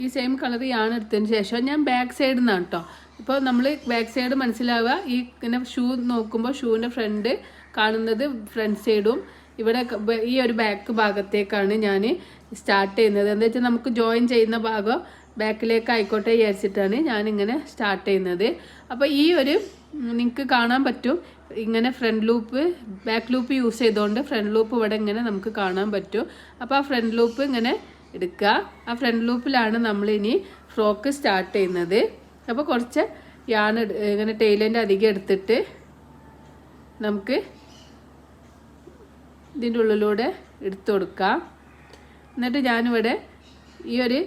ഈ same colour യാണ് എടുത്തതിന് ശേഷം ഞാൻ ബാക്ക് സൈഡിൽ നിന്നാണ് കേട്ടോ. ഇപ്പോൾ നമ്മൾ ബാക്ക് സൈഡ് മനസ്സിലാവുക, ഈ ഇങ്ങനെ ഷൂ നോക്കുമ്പോൾ ഷൂവിൻ്റെ ഫ്രണ്ട് കാണുന്നത് ഫ്രണ്ട് സൈഡും ഇവിടെ ഈ ഒരു ബാക്ക് ഭാഗത്തേക്കാണ് ഞാൻ സ്റ്റാർട്ട് ചെയ്യുന്നത്. എന്താ വെച്ചാൽ നമുക്ക് ജോയിൻ ചെയ്യുന്ന ഭാഗം ബാക്കിലേക്ക് ആയിക്കോട്ടെ വിചാരിച്ചിട്ടാണ് ഞാനിങ്ങനെ സ്റ്റാർട്ട് ചെയ്യുന്നത്. അപ്പോൾ ഈ ഒരു നിങ്ങൾക്ക് കാണാൻ പറ്റും ഇങ്ങനെ front loop back loop use ചെയ്തുകൊണ്ട് ഫ്രണ്ട് ലൂപ്പ് ഇവിടെ ഇങ്ങനെ നമുക്ക് കാണാൻ പറ്റും. അപ്പോൾ ആ ഫ്രണ്ട് ലൂപ്പ് ഇങ്ങനെ എടുക്കുക. ആ ഫ്രണ്ട് ലൂപ്പിലാണ് നമ്മളിനി ഫ്രോക്ക് സ്റ്റാർട്ട് ചെയ്യുന്നത്. അപ്പോൾ കുറച്ച് യാണ് ഇങ്ങനെ ടൈലൻ്റ് അധികം എടുത്തിട്ട് നമുക്ക് ഇതിൻ്റെ ഉള്ളിലൂടെ എടുത്തു കൊടുക്കാം. എന്നിട്ട് ഞാനിവിടെ ഈ ഒരു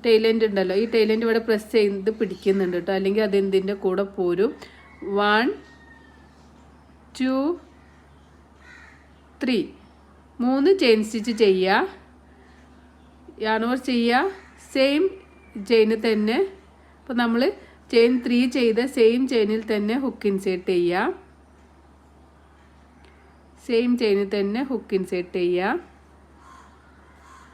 ടൈലൻ്റ് ഉണ്ടല്ലോ, ഈ ടൈലൻ്റ് ഇവിടെ പ്രസ് ചെയ്ത് പിടിക്കുന്നുണ്ട് കേട്ടോ, അല്ലെങ്കിൽ അത് ഇതിൻ്റെ കൂടെ പോരും. 1 2 3 3 ചെയിൻ സ്റ്റിച്ച് ചെയ്യുക. യാൺ ഓവർ ചെയ്യുക. സെയിം ചെയിന് തന്നെ ഇപ്പോൾ നമ്മൾ ചെയിൻ 3 ചെയ്ത സെയിം ചെയിനിൽ തന്നെ ഹുക്ക് ഇൻസേർട്ട് ചെയ്യുക. സെയിം ചെയിനിൽ തന്നെ ഹുക്ക് ഇൻസേർട്ട് ചെയ്യുക.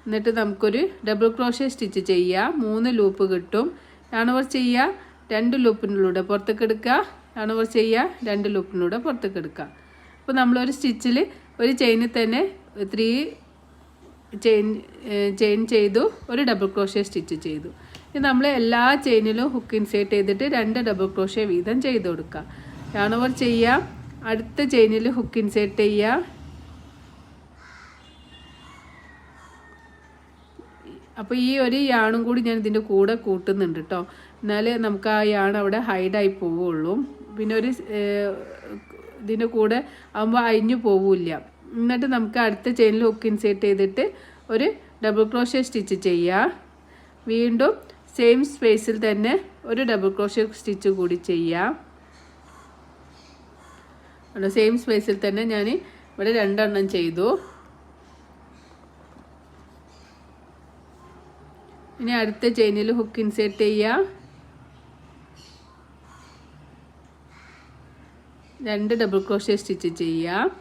എന്നിട്ട് നമുക്കൊരു ഡബിൾ ക്രോഷ്യ സ്റ്റിച്ച് ചെയ്യുക. 3 ലൂപ്പ് കിട്ടും. യാൺ ഓവർ ചെയ്യുക. 2 ലൂപ്പിനുള്ളിലൂടെ പുറത്തേക്ക് എടുക്കുക. യാൺ ഓവർ ചെയ്യുക. 2 ലൂപ്പിനുള്ളിലൂടെ പുറത്തേക്ക് എടുക്കുക. അപ്പോൾ നമ്മളൊരു സ്റ്റിച്ചിൽ ഒരു ചെയിനിൽ തന്നെ 3 ചെയിൻ ചെയ്തു, ഒരു ഡബിൾ ക്രോഷ്യ സ്റ്റിച്ച് ചെയ്തു. ഇത് നമ്മൾ എല്ലാ ചെയിനിലും ഹുക്ക് ഇൻസേർട്ട് ചെയ്തിട്ട് 2 ഡബിൾ ക്രോഷ്യ വീതം ചെയ്ത് കൊടുക്കുക. യാൺ ഓവർ ചെയ്യുക. അടുത്ത ചെയിനിൽ ഹുക്ക് ഇൻസേർട്ട് ചെയ്യുക. അപ്പോൾ ഈ ഒരു യാണും കൂടി ഞാൻ ഇതിൻ്റെ കൂടെ കൂട്ടുന്നുണ്ട് കേട്ടോ, എന്നാലേ നമുക്ക് ആ യാൺ അവിടെ ഹൈഡായി പോവുള്ളൂ. പിന്നെ ഒരു ഇതിൻ്റെ കൂടെ ആകുമ്പോൾ അഴിഞ്ഞു പോവില്ല. എന്നിട്ട് നമുക്ക് അടുത്ത ചെയിനിൽ ഹുക്ക് ഇൻസേർട്ട് ചെയ്തിട്ട് ഒരു ഡബിൾ ക്രോഷ്യ സ്റ്റിച്ച് ചെയ്യുക. വീണ്ടും സെയിം സ്പേസിൽ തന്നെ ഒരു ഡബിൾ ക്രോഷ്യ സ്റ്റിച്ച് കൂടി ചെയ്യുക. സെയിം സ്പേസിൽ തന്നെ ഞാൻ ഇവിടെ 2 എണ്ണം ചെയ്തു. ഇനി അടുത്ത ചെയിനിൽ ഹുക്ക് ഇൻസേർട്ട് ചെയ്യുക. 2 ഡബിൾ ക്രോഷ്യ സ്റ്റിച്ച് ചെയ്യുക.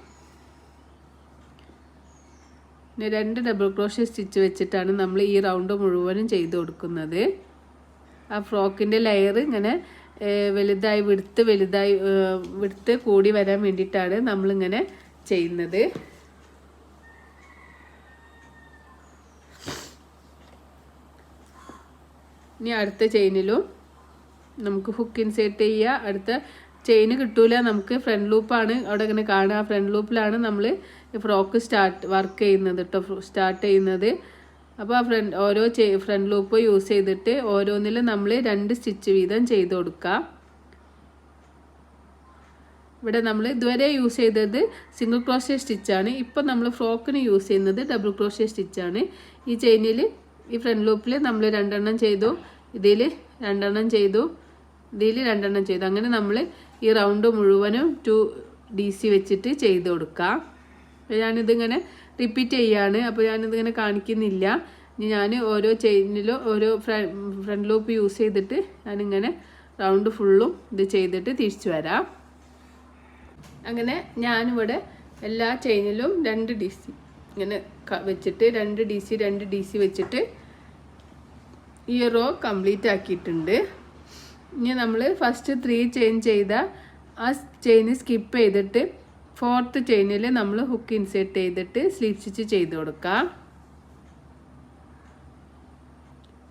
പിന്നെ 2 ഡബിൾ ക്രോഷ്യ സ്റ്റിച്ച് വെച്ചിട്ടാണ് നമ്മൾ ഈ റൗണ്ട് മുഴുവനും ചെയ്ത് കൊടുക്കുന്നത്. ആ ഫ്രോക്കിൻ്റെ ലെയർ ഇങ്ങനെ വലുതായി വിടുത്ത് കൂടി വരാൻ വേണ്ടിയിട്ടാണ് നമ്മളിങ്ങനെ ചെയ്യുന്നത്. ഇനി അടുത്ത ചെയിനിലും നമുക്ക് ഹുക്ക് ഇൻസേർട്ട് ചെയ്യുക. അടുത്ത ചെയിന് കിട്ടൂല, നമുക്ക് ഫ്രണ്ട് ലൂപ്പാണ് അവിടെ ഇങ്ങനെ കാണുക. ഫ്രണ്ട് ലൂപ്പിലാണ് നമ്മൾ ഫ്രോക്ക് വർക്ക് ചെയ്യുന്നത് കേട്ടോ, സ്റ്റാർട്ട് ചെയ്യുന്നത്. അപ്പോൾ ആ ഓരോ ഫ്രണ്ട് ലൂപ്പ് യൂസ് ചെയ്തിട്ട് ഓരോന്നിലും നമ്മൾ 2 സ്റ്റിച്ച് വീതം ചെയ്ത് കൊടുക്കുക. ഇവിടെ നമ്മൾ ഇതുവരെ യൂസ് ചെയ്തത് സിംഗിൾ ക്രോഷ്യ സ്റ്റിച്ചാണ്. ഇപ്പോൾ നമ്മൾ ഫ്രോക്കിന് യൂസ് ചെയ്യുന്നത് ഡബിൾ ക്രോഷ്യ സ്റ്റിച്ചാണ്. ഈ ചെയിനിൽ ഈ ഫ്രണ്ട് ലൂപ്പിൽ നമ്മൾ 2 എണ്ണം ചെയ്തു, ഇതിൽ 2 എണ്ണം ചെയ്തു, ഇതിൽ 2 എണ്ണം ചെയ്തു. അങ്ങനെ നമ്മൾ ഈ റൗണ്ട് മുഴുവനും 2 DC വെച്ചിട്ട് ചെയ്ത് കൊടുക്കുക. ഞാനിതിങ്ങനെ റിപ്പീറ്റ് ചെയ്യാണ്, അപ്പോൾ ഞാനിതിങ്ങനെ കാണിക്കുന്നില്ല. ഞാൻ ഓരോ ചെയിനിലും ഓരോ ഫ്രണ്ട് ലൂപ്പ് യൂസ് ചെയ്തിട്ട് ഞാനിങ്ങനെ റൗണ്ട് ഫുള്ളും ഇത് ചെയ്തിട്ട് തിരിച്ചു വരാം. അങ്ങനെ ഞാനിവിടെ എല്ലാ ചെയിനിലും 2 DC ഇങ്ങനെ വെച്ചിട്ട് 2 DC വെച്ചിട്ട് ഈ റോ കംപ്ലീറ്റ് ആക്കിയിട്ടുണ്ട്. ഇനി നമ്മൾ ഫസ്റ്റ് 3 ചെയിൻ ചെയ്ത ആ ചെയിൻ സ്കിപ്പ് ചെയ്തിട്ട് 4th ചെയിനിൽ നമ്മൾ ഹുക്ക് ഇൻസേർട്ട് ചെയ്തിട്ട് സ്ലിപ്പ് സ്റ്റിച്ച് ചെയ്ത് കൊടുക്കാം.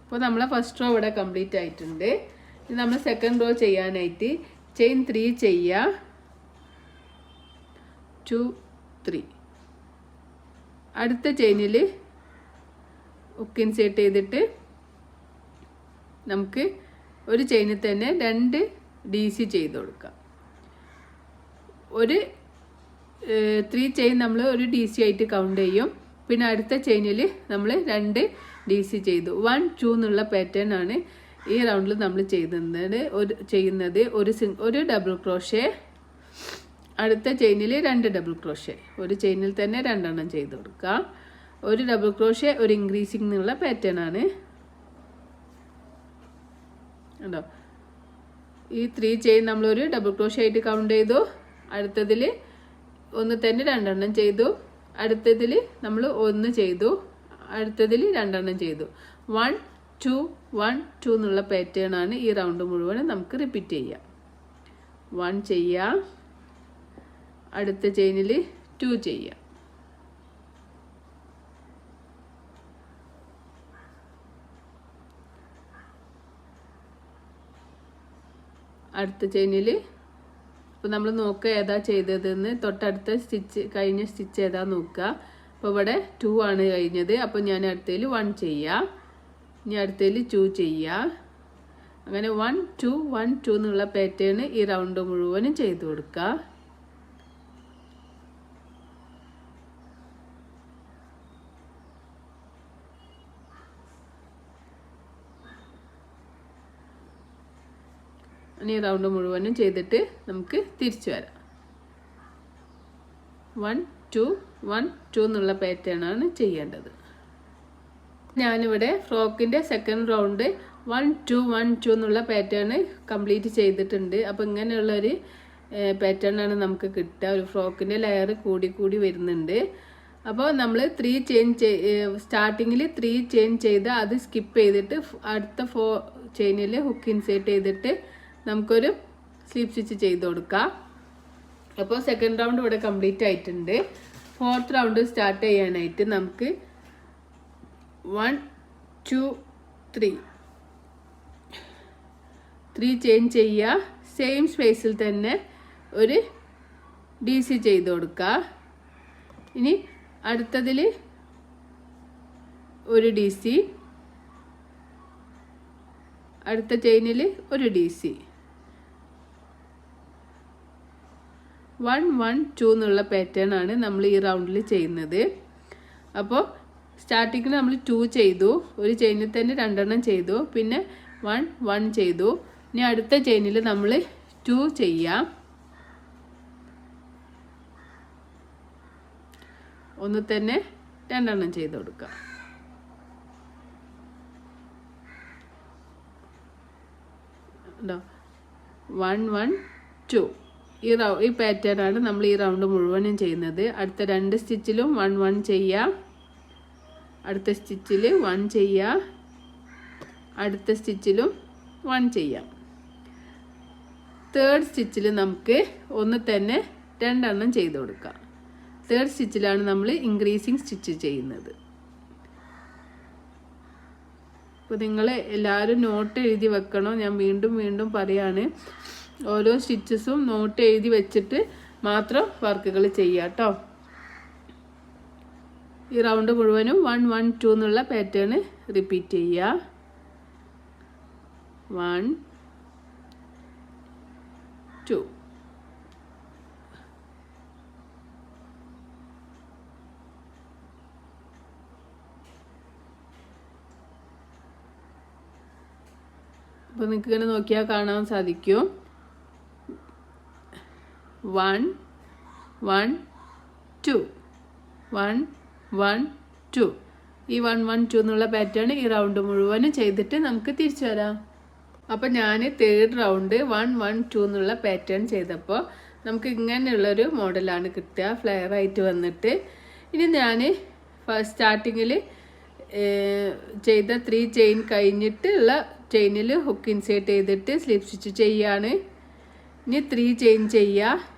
അപ്പോൾ നമ്മളെ ഫസ്റ്റ് റോ ഇവിടെ കംപ്ലീറ്റ് ആയിട്ടുണ്ട്. ഇനി നമ്മൾ സെക്കൻഡ് റോ ചെയ്യാനായിട്ട് ചെയിൻ 3 ചെയ്യുക. 2 3 അടുത്ത ചെയിനിൽ ഹുക്ക് ഇൻസേർട്ട് ചെയ്തിട്ട് നമുക്ക് ഒരു ചെയിനിൽ തന്നെ 2 DC ചെയ്ത് കൊടുക്കാം. ഒരു 3 ചെയിൻ നമ്മൾ ഒരു DC ആയിട്ട് കൗണ്ട് ചെയ്യും. പിന്നെ അടുത്ത ചെയിനിൽ നമ്മൾ 2 DC ചെയ്തു. 1 2 എന്നുള്ള പാറ്റേൺ ആണ് ഈ റൗണ്ടിൽ നമ്മൾ ചെയ്യുന്നത്. ഒരു ഡബിൾ ക്രോഷ്യ, അടുത്ത ചെയിനിൽ 2 ഡബിൾ ക്രോഷ്യ, ഒരു ചെയിനിൽ തന്നെ 2 എണ്ണം ചെയ്ത് കൊടുക്കുക. ഒരു ഡബിൾ ക്രോഷ്യ, ഒരു ഇൻക്രീസിങ് എന്നുള്ള പാറ്റേൺ ആണ് കേട്ടോ. ഈ 3 ചെയിൻ നമ്മളൊരു ഡബിൾ ക്രോഷ്യ ആയിട്ട് കൗണ്ട് ചെയ്തു. അടുത്തതിൽ ഒന്ന് തന്നെ 2 എണ്ണം ചെയ്തു. അടുത്തതിൽ നമ്മൾ 1 ചെയ്തു. അടുത്തതിൽ 2 എണ്ണം ചെയ്തു. 1 2 1 2 എന്നുള്ള പാറ്റേൺ ആണ് ഈ റൗണ്ട് മുഴുവനും നമുക്ക് റിപ്പീറ്റ് ചെയ്യാം. 1 ചെയ്യാം, അടുത്ത ചെയിനിൽ 2 ചെയ്യാം, അടുത്ത ചെയിനിൽ. അപ്പോൾ നമ്മൾ നോക്കുക ഏതാ ചെയ്തതെന്ന്. തൊട്ടടുത്ത സ്റ്റിച്ച് കഴിഞ്ഞ സ്റ്റിച്ച് ഏതാ നോക്കുക. അപ്പോൾ ഇവിടെ 2 ആണ് കഴിഞ്ഞത്. അപ്പോൾ ഞാൻ അടുത്തതിൽ 1 ചെയ്യാം, ഇനി അടുത്തതിൽ 2 ചെയ്യാം. അങ്ങനെ 1 2 1 2 എന്നുള്ള പാറ്റേൺ ഈ റൗണ്ട് മുഴുവനും ചെയ്ത് കൊടുക്കുക. ഇനി റൗണ്ട് മുഴുവനും ചെയ്തിട്ട് നമുക്ക് തിരിച്ചു വരാം. 1 2 1 2 എന്നുള്ള പാറ്റേൺ ആണ് ചെയ്യേണ്ടത്. ഞാനിവിടെ ഫ്രോക്കിൻ്റെ സെക്കൻഡ് റൗണ്ട് 1 2 1 2 എന്നുള്ള പാറ്റേൺ കംപ്ലീറ്റ് ചെയ്തിട്ടുണ്ട്. അപ്പോൾ ഇങ്ങനെയുള്ളൊരു പാറ്റേൺ ആണ് നമുക്ക് കിട്ടുക. ഒരു ഫ്രോക്കിൻ്റെ ലെയർ കൂടി കൂടി വരുന്നുണ്ട്. അപ്പോൾ നമ്മൾ 3 ചെയിൻ സ്റ്റാർട്ടിങ്ങിൽ 3 ചെയിൻ ചെയ്ത് അത് സ്കിപ്പ് ചെയ്തിട്ട് അടുത്ത 4 ചെയിനിൽ ഹുക്ക് ഇൻസേർട്ട് ചെയ്തിട്ട് നമുക്കൊരു സ്ലീപ്പ് സ്റ്റിച്ച് ചെയ്ത് കൊടുക്കാം. അപ്പോൾ സെക്കൻഡ് റൗണ്ട് ഇവിടെ കംപ്ലീറ്റ് ആയിട്ടുണ്ട്. ഫോർത്ത് റൗണ്ട് സ്റ്റാർട്ട് ചെയ്യാനായിട്ട് നമുക്ക് 1 2 3 ചെയിൻ ചെയ്യുക. സെയിം സ്പേസിൽ തന്നെ ഒരു DC ചെയ്ത് കൊടുക്കുക. ഇനി അടുത്തതിൽ ഒരു DC, അടുത്ത ചെയിനിൽ ഒരു DC. 1 1 2 എന്നുള്ള പാറ്റേൺ ആണ് നമ്മൾ ഈ റൗണ്ടിൽ ചെയ്യുന്നത്. അപ്പോൾ സ്റ്റാർട്ടിങ്ങിൽ നമ്മൾ 2 ചെയ്തു, ഒരു ചെയിനിൽ തന്നെ 2 എണ്ണം ചെയ്തു, പിന്നെ 1 1 ചെയ്തു. ഇനി അടുത്ത ചെയിനിൽ നമ്മൾ 2 ചെയ്യാം, ഒന്ന് തന്നെ 2 എണ്ണം ചെയ്ത് കൊടുക്കാം. ഉണ്ടോ? 1 1 2 ഈ പാറ്റേൺ ആണ് നമ്മൾ ഈ റൗണ്ട് മുഴുവനും ചെയ്യുന്നത്. അടുത്ത 2 സ്റ്റിച്ചിലും 1 1 ചെയ്യാം, അടുത്ത സ്റ്റിച്ചിൽ 1 ചെയ്യാം, അടുത്ത സ്റ്റിച്ചിലും 1 ചെയ്യാം. തേർഡ് സ്റ്റിച്ചിൽ നമുക്ക് ഒന്ന് തന്നെ 2 എണ്ണം ചെയ്ത് കൊടുക്കാം. തേർഡ് സ്റ്റിച്ചിലാണ് നമ്മൾ ഇൻക്രീസിങ് സ്റ്റിച്ച് ചെയ്യുന്നത്. അപ്പോൾ നിങ്ങൾ എല്ലാവരും നോട്ട് എഴുതി വെക്കണം. ഞാൻ വീണ്ടും വീണ്ടും പറയാണ്, ഓരോ സ്റ്റിച്ചസും നോട്ട് എഴുതി വെച്ചിട്ട് മാത്രം വർക്കുകൾ ചെയ്യാം കേട്ടോ. ഈ റൗണ്ട് മുഴുവനും 1 1 2 എന്നുള്ള പാറ്റേൺ റിപ്പീറ്റ് ചെയ്യുക. 1 2 അപ്പോൾ നിങ്ങൾക്ക് ഇങ്ങനെ നോക്കിയാൽ കാണാൻ സാധിക്കും. 1 1 2 1 1 2 ഈ 1 1 2 എന്നുള്ള പാറ്റേൺ ഈ റൗണ്ട് മുഴുവനും ചെയ്തിട്ട് നമുക്ക് തിരിച്ചു വരാം. അപ്പോൾ ഞാൻ തേർഡ് റൗണ്ട് 1 1 2 എന്നുള്ള പാറ്റേൺ ചെയ്തപ്പോൾ നമുക്ക് ഇങ്ങനെയുള്ളൊരു മോഡലാണ് കിട്ടുക, ഫ്ലെയർ ആയിട്ട് വന്നിട്ട്. ഇനി ഞാൻ സ്റ്റാർട്ടിങ്ങിൽ ചെയ്ത 3 ചെയിൻ കഴിഞ്ഞിട്ടുള്ള ചെയിനിൽ ഹുക്ക് ഇൻസേർട്ട് ചെയ്തിട്ട് സ്ലിപ്പ് സ്റ്റിച്ച് ചെയ്യാണ്. ഇനി 3 ചെയിൻ ചെയ്യുക.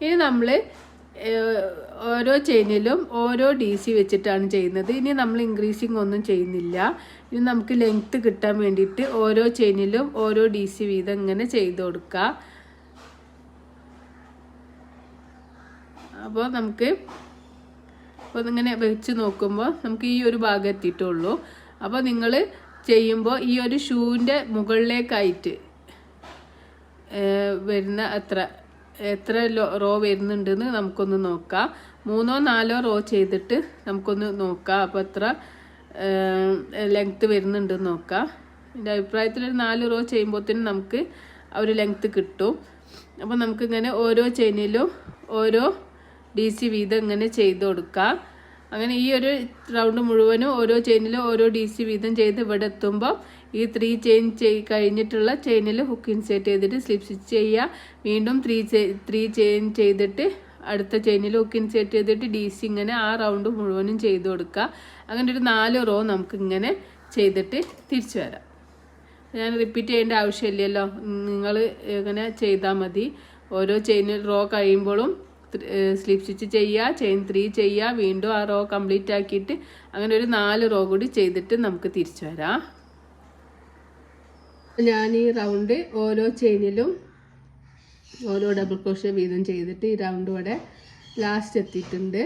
ഇനി നമ്മൾ ഓരോ ചെയിനിലും ഓരോ DC വെച്ചിട്ടാണ് ചെയ്യുന്നത്. ഇനി നമ്മൾ ഇൻക്രീസിങ് ഒന്നും ചെയ്യുന്നില്ല. ഇനി നമുക്ക് ലെങ്ത്ത് കിട്ടാൻ വേണ്ടിയിട്ട് ഓരോ ചെയിനിലും ഓരോ DC വീതം ഇങ്ങനെ ചെയ്ത് കൊടുക്കുക. അപ്പോൾ നമുക്ക് അപ്പോൾ ഇങ്ങനെ വെച്ച് നോക്കുമ്പോൾ നമുക്ക് ഈ ഒരു ഭാഗം എത്തിയിട്ടുള്ളൂ. അപ്പോൾ നിങ്ങൾ ചെയ്യുമ്പോൾ ഈ ഒരു ഷൂവിൻ്റെ മുകളിലേക്കായിട്ട് വരുന്ന എത്ര റോ വരുന്നുണ്ടെന്ന് നമുക്കൊന്ന് നോക്കാം. 3 4 റോ ചെയ്തിട്ട് നമുക്കൊന്ന് നോക്കാം. അപ്പോൾ എത്ര ലെങ്ത്ത് വരുന്നുണ്ടെന്ന് നോക്കാം. എൻ്റെ അഭിപ്രായത്തിൽ ഒരു 4 റോ ചെയ്യുമ്പോഴത്തേനും നമുക്ക് ആ ഒരു ലെങ്ത്ത് കിട്ടും. അപ്പോൾ നമുക്കിങ്ങനെ ഓരോ ചെയിനിലും ഓരോ DC വീതം ഇങ്ങനെ ചെയ്ത് കൊടുക്കാം. അങ്ങനെ ഈ ഒരു റൗണ്ട് മുഴുവനും ഓരോ ചെയിനിലും ഓരോ DC വീതം ചെയ്ത് ഇവിടെ എത്തുമ്പോൾ ഈ 3 ചെയിൻ കഴിഞ്ഞിട്ടുള്ള ചെയിനിൽ ഹുക്ക് ഇൻസേർട്ട് ചെയ്തിട്ട് സ്ലിപ്പ് സ്റ്റിച്ച് ചെയ്യുക. വീണ്ടും 3 ചെയിൻ ചെയ്തിട്ട് അടുത്ത ചെയിനിൽ ഹുക്ക് ഇൻസേർട്ട് ചെയ്തിട്ട് DC ഇങ്ങനെ ആ റൗണ്ട് മുഴുവനും ചെയ്ത് കൊടുക്കുക. അങ്ങനെ ഒരു 4 റോ നമുക്ക് ഇങ്ങനെ ചെയ്തിട്ട് തിരിച്ചു വരാം. ഞാൻ റിപ്പീറ്റ് ചെയ്യേണ്ട ആവശ്യമില്ലല്ലോ, നിങ്ങൾ ഇങ്ങനെ ചെയ്താൽ മതി. ഓരോ ചെയിൻ റോ കഴിയുമ്പോഴും സ്ലിപ്പ് സ്റ്റിച്ച് ചെയ്യുക, ചെയിൻ 3 ചെയ്യുക, വീണ്ടും ആ റോ കംപ്ലീറ്റ് ആക്കിയിട്ട് അങ്ങനെ ഒരു 4 റോ കൂടി ചെയ്തിട്ട് നമുക്ക് തിരിച്ചു വരാം. ഞാൻ ഈ റൗണ്ട് ഓരോ ചെയിനിലും ഓരോ ഡബിൾ ക്രോഷ്യ വീതം ചെയ്തിട്ട് ഈ റൗണ്ട് ഇവിടെ ലാസ്റ്റ് എത്തിയിട്ടുണ്ട്.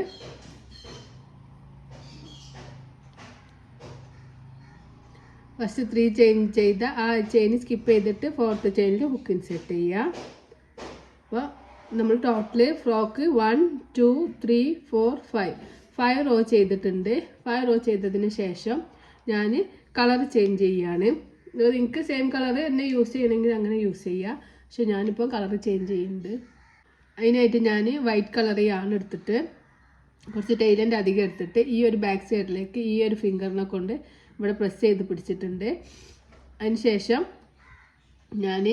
ഫസ്റ്റ് 3 ചെയിൻ ചെയ്ത ആ ചെയിൻ സ്കിപ്പ് ചെയ്തിട്ട് 4th ചെയിനിൽ ഹുക്ക് ഇൻസെർട്ട് ചെയ്യുക. അപ്പോൾ നമ്മൾ ടോട്ടൽ ഫ്രോക്ക് 1 2 3 4 5 റോ ചെയ്തിട്ടുണ്ട്. 5 റോ ചെയ്തതിന് ശേഷം ഞാൻ കളർ ചേഞ്ച് ചെയ്യുകയാണ്. നിങ്ങൾക്ക് സെയിം കളർ തന്നെ യൂസ് ചെയ്യണമെങ്കിൽ അങ്ങനെ യൂസ് ചെയ്യുക. പക്ഷെ ഞാനിപ്പോൾ കളർ ചേഞ്ച് ചെയ്യുന്നുണ്ട്. അതിനായിട്ട് ഞാൻ വൈറ്റ് കളർ യാണ് എടുത്തിട്ട് കുറച്ച് ടൈലൻ്റ് അധികം എടുത്തിട്ട് ഈ ഒരു ബാക്ക് സൈഡിലേക്ക് ഈ ഒരു ഫിംഗറിനെ കൊണ്ട് ഇവിടെ പ്രസ് ചെയ്ത് പിടിച്ചിട്ടുണ്ട്. അതിന് ശേഷം ഞാൻ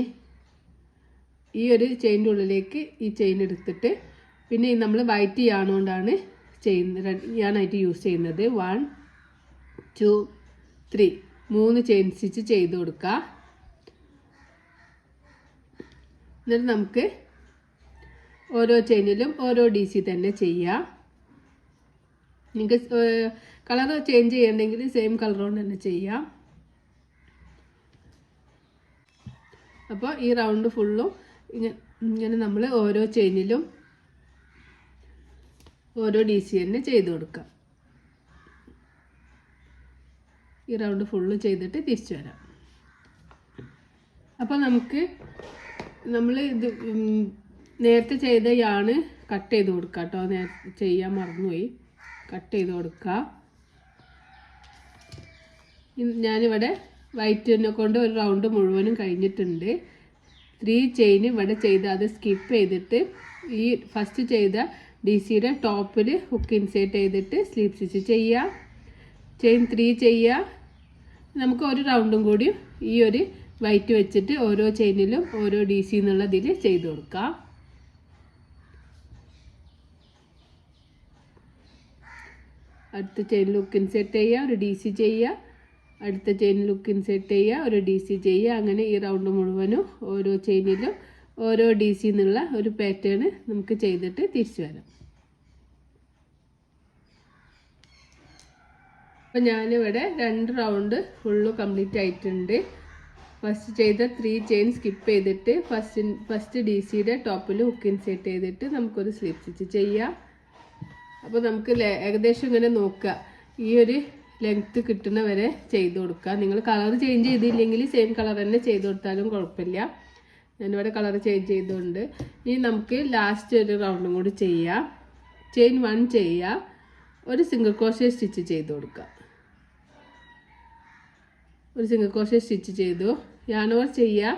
ഈ ഒരു ചെയിൻ്റെ ഉള്ളിലേക്ക് ഈ ചെയിൻ എടുത്തിട്ട് പിന്നെ നമ്മൾ വൈറ്റ് യാണുകൊണ്ടാണ് യാണായിട്ട് യൂസ് ചെയ്യുന്നത്. 1 2 3 3 ചെയിൻ സ്റ്റിച്ച് ചെയ്ത് കൊടുക്കുക. എന്നിട്ട് നമുക്ക് ഓരോ ചെയിനിലും ഓരോ DC തന്നെ ചെയ്യാം. നിങ്ങൾക്ക് കളർ ചേഞ്ച് ചെയ്യണമെങ്കിൽ സെയിം കളർ കൊണ്ട് തന്നെ ചെയ്യാം. അപ്പോൾ ഈ റൗണ്ട് ഫുള്ളും ഇങ്ങനെ നമ്മൾ ഓരോ ചെയിനിലും ഓരോ DC തന്നെ ചെയ്ത് കൊടുക്കാം. ഈ റൗണ്ട് ഫുള്ള് ചെയ്തിട്ട് തിരിച്ചു വരാം. അപ്പോൾ നമ്മൾ ഇത് നേരത്തെ ചെയ്ത യാണ് കട്ട് ചെയ്ത് കൊടുക്കുക കേട്ടോ. നേരത്തെ ചെയ്യാൻ മറന്നുപോയി, കട്ട് ചെയ്ത് കൊടുക്കുക. ഞാനിവിടെ വൈറ്റിനെ കൊണ്ട് ഒരു റൗണ്ട് മുഴുവനും കഴിഞ്ഞിട്ടുണ്ട്. 3 ചെയിൻ ഇവിടെ ചെയ്ത് അത് സ്കിപ്പ് ചെയ്തിട്ട് ഈ ഫസ്റ്റ് ചെയ്ത DCയുടെ ടോപ്പിൽ ഹുക്ക് ഇൻസേർട്ട് ചെയ്തിട്ട് സ്ലീപ്പ് സ്റ്റിച്ച് ചെയ്യുക. ചെയിൻ 3 ചെയ്യുക. നമുക്ക് ഒരു റൗണ്ടും കൂടി ഈ ഒരു വൈറ്റ് വെച്ചിട്ട് ഓരോ ചെയിനിലും ഓരോ DC എന്നുള്ളതിൽ ചെയ്ത് കൊടുക്കുക. അടുത്ത ചെയിനിൽ ഹുക്ക് ഇൻസേർട്ട് ചെയ്യുക, ഒരു DC ചെയ്യുക. അടുത്ത ചെയിനിൽ ഹുക്ക് ഇൻസേർട്ട് ചെയ്യുക, ഒരു DC ചെയ്യുക. അങ്ങനെ ഈ റൗണ്ട് മുഴുവനും ഓരോ ചെയിനിലും ഓരോ DC എന്നുള്ള ഒരു പാറ്റേൺ നമുക്ക് ചെയ്തിട്ട് തിരിച്ചു വരാം. അപ്പോൾ ഞാനിവിടെ 2 റൗണ്ട് ഫുള്ള് കംപ്ലീറ്റ് ആയിട്ടുണ്ട്. ഫസ്റ്റ് ചെയ്ത 3 ചെയിൻ സ്കിപ്പ് ചെയ്തിട്ട് ഫസ്റ്റ് DCയുടെ ടോപ്പിൽ ഹുക്ക് ഇൻസേർട്ട് ചെയ്തിട്ട് നമുക്കൊരു സ്ലിപ്പ് സ്റ്റിച്ച് ചെയ്യാം. അപ്പോൾ നമുക്ക് ഏകദേശം ഇങ്ങനെ നോക്കുക, ഈ ഒരു ലെങ്ത്ത് കിട്ടുന്ന വരെ ചെയ്ത് കൊടുക്കുക. നിങ്ങൾ കളർ ചേഞ്ച് ചെയ്തില്ലെങ്കിൽ സെയിം കളർ തന്നെ ചെയ്ത് കൊടുത്താലും കുഴപ്പമില്ല. ഞാനിവിടെ കളർ ചേഞ്ച് ചെയ്തുകൊണ്ട് ഇനി നമുക്ക് ലാസ്റ്റ് ഒരു റൗണ്ടും കൂടി ചെയ്യാം. ചെയിൻ 1 ചെയ്യുക, ഒരു സിംഗിൾ ക്രോഷ്യ സ്റ്റിച്ച് ചെയ്ത് കൊടുക്കുക. ഒരു സിംഗിൾ ക്രോഷ്യ സ്റ്റിച്ച് ചെയ്തു. യാൺ ഓവർ ചെയ്യുക,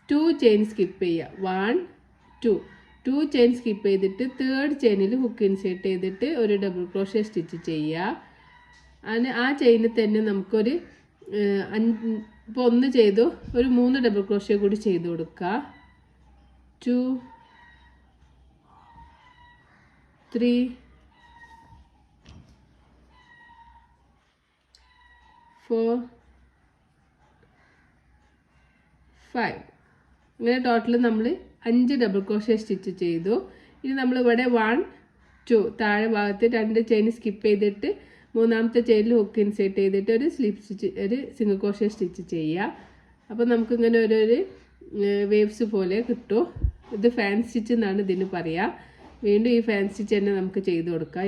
2 ചെയിൻ സ്കിപ്പ് ചെയ്യുക. 1 2 ചെയിൻ സ്കിപ്പ് ചെയ്തിട്ട് 3rd ചെയിനിൽ ഹുക്ക് ഇൻസേർട്ട് ചെയ്തിട്ട് ഒരു ഡബിൾ ക്രോഷ്യ സ്റ്റിച്ച് ചെയ്യുക. അങ്ങനെ ആ ചെയിനിൽ തന്നെ നമുക്കൊരു ഇപ്പോൾ 1 ചെയ്തു, ഒരു 3 ഡബിൾ ക്രോഷ്യ കൂടി ചെയ്ത് കൊടുക്കുക. 2 3 4 5 ഇങ്ങനെ ടോട്ടൽ നമ്മൾ 5 ഡബിൾ ക്രോഷ്യ സ്റ്റിച്ച് ചെയ്തു. ഇനി നമ്മളിവിടെ 1 2 താഴെ ഭാഗത്ത് 2 ചെയിൻ സ്കിപ്പ് ചെയ്തിട്ട് 3ാമത്തെ ചെയിനിൽ ഹുക്ക് ഇൻസേർട്ട് ചെയ്തിട്ട് ഒരു സ്ലിപ്പ് സ്റ്റിച്ച് ഒരു സിംഗിൾ ക്രോഷ്യ സ്റ്റിച്ച് ചെയ്യുക. അപ്പോൾ നമുക്കിങ്ങനെ ഒരു വേവ്സ് പോലെ കിട്ടും. ഇത് ഫാൻ സ്റ്റിച്ച് എന്നാണ് ഇതിന് പറയുക. വീണ്ടും ഈ ഫാൻ സ്റ്റിച്ച് തന്നെ നമുക്ക് ചെയ്ത് കൊടുക്കാം.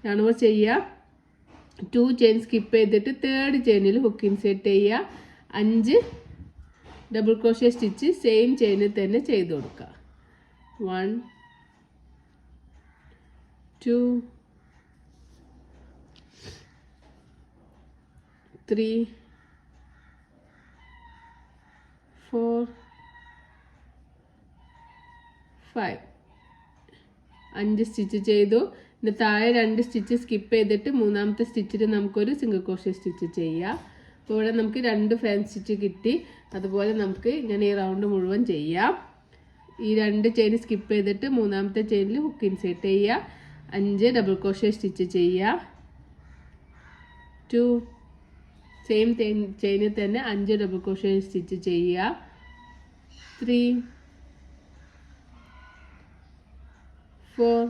യാണോവർ ചെയ്യുക, 2 ചെയിൻ സ്കിപ്പ് ചെയ്തിട്ട് 3rd ചെയിനിൽ ഹുക്ക് ഇൻസേർട്ട് ചെയ്യുക. 5 ഡബിൾ ക്രോഷ്യ സ്റ്റിച്ച് സെയിം ചെയിനിൽ തന്നെ ചെയ്ത് കൊടുക്കുക. 1 2 3 4 5 5 സ്റ്റിച്ച് ചെയ്തു. ഇനി താഴെ 2 സ്റ്റിച്ച് സ്കിപ്പ് ചെയ്തിട്ട് 3ാമത്തെ സ്റ്റിച്ചിൽ നമുക്കൊരു സിംഗിൾ ക്രോഷ്യ സ്റ്റിച്ച് ചെയ്യാം. അപ്പോൾ ഇവിടെ നമുക്ക് 2 ഫാൻ സ്റ്റിച്ച് കിട്ടി. അതുപോലെ നമുക്ക് ഇങ്ങനെ ഈ റൗണ്ട് മുഴുവൻ ചെയ്യാം. ഈ 2 ചെയിൻ സ്കിപ്പ് ചെയ്തിട്ട് 3ാമത്തെ ചെയിനിൽ ഹുക്ക് ഇൻസേർട്ട് ചെയ്യുക. 5 ഡബിൾ ക്രോഷ്യ സ്റ്റിച്ച് ചെയ്യുക. 2 സെയിം ചെയിനിൽ തന്നെ 5 ഡബിൾ ക്രോഷ്യ സ്റ്റിച്ച് ചെയ്യുക. 3 4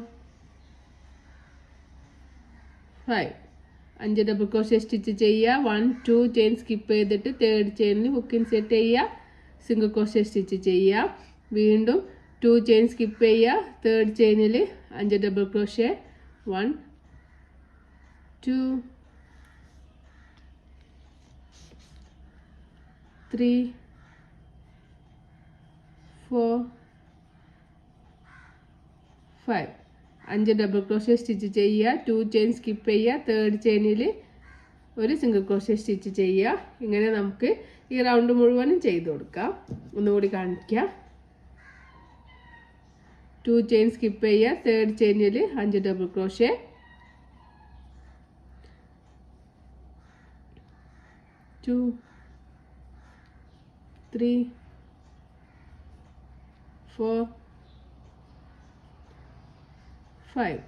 5 5 ഡബിൾ ക്രോഷ്യ സ്റ്റിച്ച് ചെയ്യുക. 1 2 ചെയിൻ സ്കിപ്പ് ചെയ്തിട്ട് തേർഡ് ചെയിനിൽ ഹുക്ക് ഇൻസേർട്ട് ചെയ്യുക, സിംഗിൾ ക്രോഷ്യ സ്റ്റിച്ച് ചെയ്യുക. വീണ്ടും 2 ചെയിൻ സ്കിപ്പ് ചെയ്യുക, തേർഡ് ചെയിനിൽ 5 double crochet. 1 2 3 4 5 5 double crochet stitch ചെയ്യുക. 2 ചെയിൻ സ്കിപ്പ് ചെയ്യുക, തേർഡ് ചെയിനിൽ ഒരു സിംഗിൾ ക്രോഷ്യ സ്റ്റിച്ച് ചെയ്യുക. ഇങ്ങനെ നമുക്ക് ഈ റൗണ്ട് മുഴുവനും ചെയ്ത് കൊടുക്കാം. ഒന്നുകൂടി കാണിക്കാം. 2 ചെയിൻ സ്കിപ്പ് ചെയ്യുക, തേർഡ് ചെയിനിൽ 5 double crochet. 2 3 4 5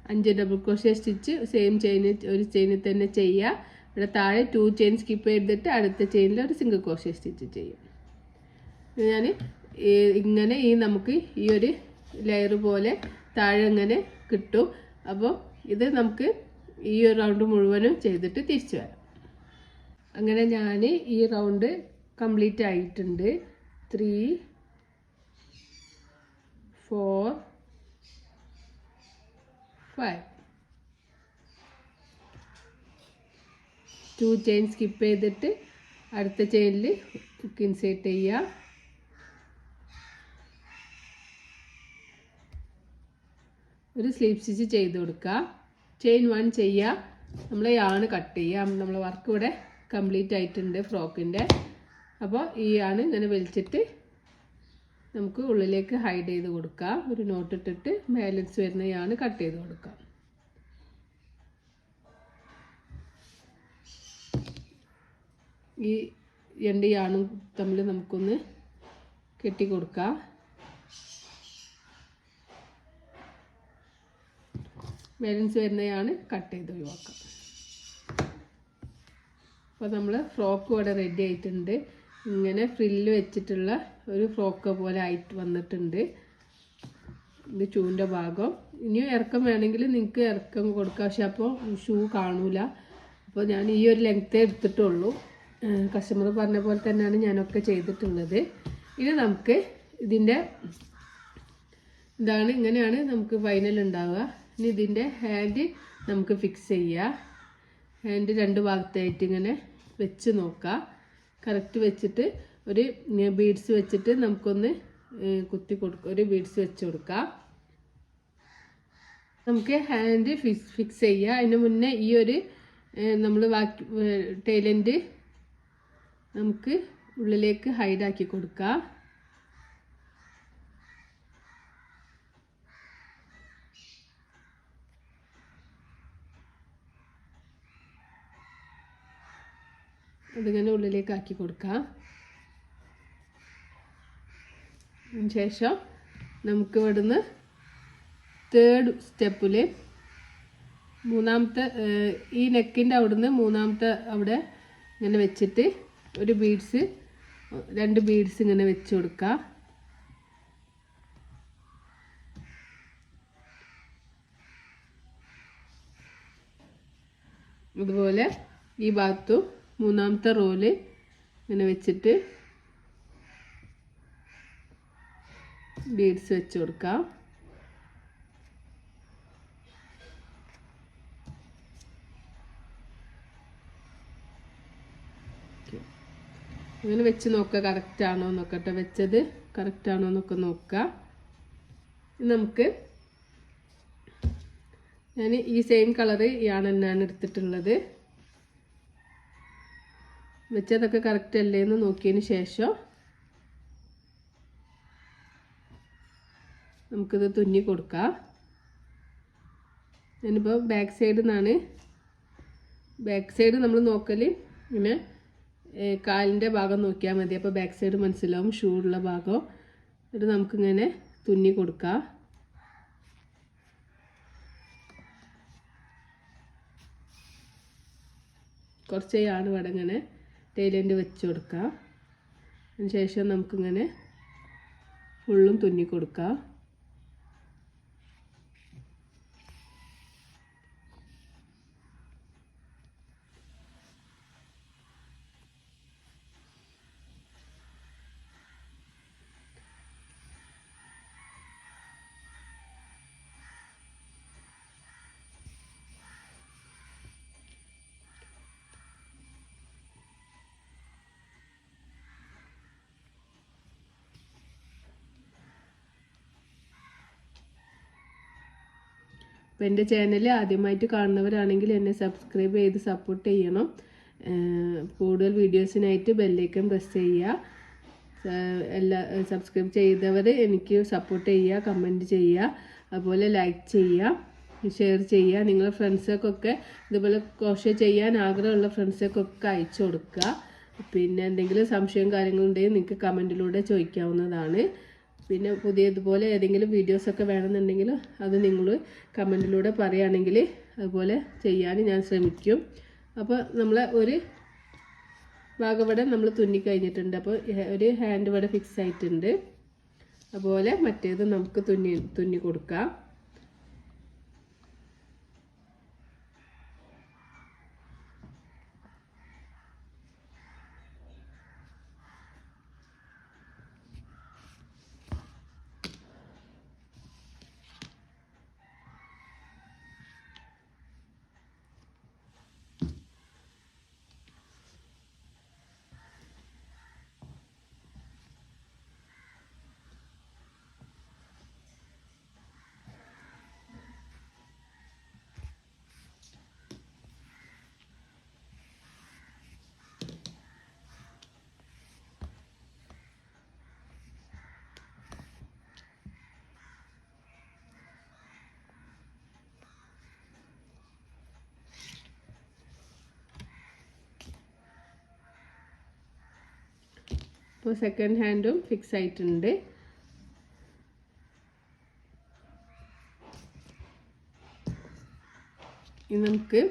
5 double crochet stitch same ചെയിനിൽ ഒരു ചെയിനിൽ തന്നെ ചെയ്യുക. ഇവിടെ താഴെ 2 ചെയിൻ സ്കിപ്പ് ചെയ്തിട്ട് അടുത്ത ചെയിനിൽ ഒരു സിംഗിൾ ക്രോഷ്യ സ്റ്റിച്ച് ചെയ്യും. ഞാൻ ഇങ്ങനെ നമുക്ക് ഈ ഒരു ലെയർ പോലെ താഴെ ഇങ്ങനെ കിട്ടും. അപ്പോൾ ഇത് നമുക്ക് ഈ ഒരു റൗണ്ട് മുഴുവനും ചെയ്തിട്ട് തിരിച്ചു വരാം. അങ്ങനെ ഞാൻ ഈ റൗണ്ട് കംപ്ലീറ്റ് ആയിട്ടുണ്ട്. 3 4 5 2 ചെയിൻ സ്കിപ്പ് ചെയ്തിട്ട് അടുത്ത ചെയിനിൽ ഹുക്ക് ഇൻസേർട്ട് ചെയ്യുക. ഒരു സ്ലീപ്പ് സ്റ്റിച്ച് ചെയ്ത് കൊടുക്കുക. ചെയിൻ 1 ചെയ്യുക. നമ്മൾ യാണ് കട്ട് ചെയ്യുക. നമ്മൾ വർക്ക് ഇവിടെ കംപ്ലീറ്റ് ആയിട്ടുണ്ട് ഫ്രോക്കിൻ്റെ. അപ്പോൾ ഈ യാണ് ഇങ്ങനെ വലിച്ചിട്ട് നമുക്ക് ഉള്ളിലേക്ക് ഹൈഡ് ചെയ്ത് കൊടുക്കാം. ഒരു നോട്ട് ഇട്ടിട്ട് ബാലൻസ് വരുന്ന യാണ് കട്ട് ചെയ്ത് കൊടുക്കാം. ഈ 2 യാണും തമ്മിൽ നമുക്കൊന്ന് കെട്ടി കൊടുക്കാം. ബാലൻസ് വരുന്നതാണ് കട്ട് ചെയ്ത് ഒഴിവാക്കാം. അപ്പോൾ നമ്മൾ ഫ്രോക്ക് ഇവിടെ റെഡി ആയിട്ടുണ്ട്. ഇങ്ങനെ ഫ്രില്ല് വെച്ചിട്ടുള്ള ഒരു ഫ്രോക്ക് പോലെ ആയിട്ട് വന്നിട്ടുണ്ട്. ഇത് ഷൂവിൻ്റെ ഭാഗം. ഇനിയും ഇറക്കം വേണമെങ്കിൽ നിങ്ങൾക്ക് ഇറക്കം കൊടുക്കാം. പക്ഷെ അപ്പോൾ ഷൂ കാണൂല. അപ്പോൾ ഞാൻ ഈ ഒരു ലെങ്ത്തേ എടുത്തിട്ടുള്ളൂ. കസ്റ്റമർ പറഞ്ഞ പോലെ തന്നെയാണ് ഞാനൊക്കെ ചെയ്തിട്ടുള്ളത്. ഇനി നമുക്ക് ഇതിൻ്റെ ഇങ്ങനെയാണ് നമുക്ക് ഫൈനൽ ഉണ്ടാവുക. ഇനി ഇതിൻ്റെ ഹാൻഡ് നമുക്ക് ഫിക്സ് ചെയ്യുക. ഹാൻഡ് 2 ഭാഗത്തായിട്ട് ഇങ്ങനെ വെച്ച് നോക്കാം. കറക്റ്റ് വെച്ചിട്ട് ഒരു ബീഡ്സ് വെച്ചിട്ട് നമുക്കൊന്ന് കുത്തി കൊടുക്കുക. ഒരു ബീഡ്സ് വെച്ച് കൊടുക്കാം. നമുക്ക് ഹാൻഡ് ഫിക്സ് ചെയ്യുക. അതിന് മുന്നേ ഈ ഒരു നമ്മൾ ടൈലൻഡ് നമുക്ക് ഉള്ളിലേക്ക് ഹൈഡാക്കി കൊടുക്കാം. അതിങ്ങനെ ഉള്ളിലേക്ക് ആക്കി കൊടുക്കാം. അതിനുശേഷം നമുക്ക് ഇവിടുന്ന് തേർഡ് സ്റ്റെപ്പിൽ മൂന്നാമത്തെ ഈ നെക്കിൻ്റെ അവിടുന്ന് മൂന്നാമത്തെ അവിടെ ഇങ്ങനെ വെച്ചിട്ട് ഒരു ബീഡ്സ് 2 ബീഡ്സ് ഇങ്ങനെ വെച്ച് കൊടുക്കാം. അതുപോലെ ഈ ഭാഗത്തും മൂന്നാമത്തെ റോല് ഇങ്ങനെ വെച്ചിട്ട് ബീഡ്സ് വെച്ച് കൊടുക്കാം. അങ്ങനെ വെച്ച് നോക്കുക കറക്റ്റാണോ നോക്കട്ടെ. വെച്ചത് കറക്റ്റാണോ എന്നൊക്കെ നോക്കുക. നമുക്ക് ഞാൻ ഈ സെയിം കളറ് ആണ് തന്നെയാണ് എടുത്തിട്ടുള്ളത്. വെച്ചതൊക്കെ കറക്റ്റ് അല്ലേ എന്ന് നോക്കിയതിന് ശേഷം നമുക്കിത് തുന്നി കൊടുക്കാം. ഞാനിപ്പോൾ ബാക്ക് സൈഡിൽ നിന്നാണ്. ബാക്ക് സൈഡ് നമ്മൾ നോക്കൽ ഇങ്ങനെ കാലിൻ്റെ ഭാഗം നോക്കിയാൽ മതി. അപ്പോൾ ബാക്ക് സൈഡ് മനസ്സിലാവും, ഷൂ ഉള്ള ഭാഗം. എന്നിട്ട് നമുക്കിങ്ങനെ തുന്നി കൊടുക്കാം. കുറച്ച് യാണ് ഇവിടെ ഇങ്ങനെ ടൈലെൻഡ് വെച്ച് കൊടുക്കാം. അതിന് ശേഷം നമുക്കിങ്ങനെ ഫുള്ളും തുന്നി കൊടുക്കാം. അപ്പോൾ എൻ്റെ ചാനൽ ആദ്യമായിട്ട് കാണുന്നവരാണെങ്കിൽ എന്നെ സബ്സ്ക്രൈബ് ചെയ്ത് സപ്പോർട്ട് ചെയ്യണം. കൂടുതൽ വീഡിയോസിനായിട്ട് ബെല്ലൈക്കൺ പ്രസ് ചെയ്യുക. എല്ലാ സബ്സ്ക്രൈബ് ചെയ്തവർ എനിക്ക് സപ്പോർട്ട് ചെയ്യുക, കമൻറ്റ് ചെയ്യുക, അതുപോലെ ലൈക്ക് ചെയ്യുക, ഷെയർ ചെയ്യുക. നിങ്ങളുടെ ഫ്രണ്ട്സൊക്കെ ഇതുപോലെ ക്രോഷേ ചെയ്യാൻ ആഗ്രഹമുള്ള ഫ്രണ്ട്സൊക്കെ അയച്ചു കൊടുക്കുക. പിന്നെ എന്തെങ്കിലും സംശയം കാര്യങ്ങളുണ്ടെങ്കിൽ നിങ്ങൾക്ക് കമൻറ്റിലൂടെ ചോദിക്കാവുന്നതാണ്. പിന്നെ പുതിയതുപോലെ ഏതെങ്കിലും വീഡിയോസൊക്കെ വേണമെന്നുണ്ടെങ്കിൽ അത് നിങ്ങൾ കമൻറ്റിലൂടെ പറയുകയാണെങ്കിൽ അതുപോലെ ചെയ്യാൻ ഞാൻ ശ്രമിക്കും. അപ്പോൾ നമ്മൾ ഒരു ഭാഗം ഇവിടെ നമ്മൾ തുന്നി കഴിഞ്ഞിട്ടുണ്ട്. അപ്പോൾ ഒരു ഹാൻഡ് ഇവിടെ ഫിക്സ് ആയിട്ടുണ്ട്. അതുപോലെ മറ്റേത് നമുക്ക് തുന്നി കൊടുക്കാം. അപ്പോൾ സെക്കൻഡ് ഹാൻഡും ഫിക്സ് ആയിട്ടുണ്ട്. ഇനി നമുക്ക്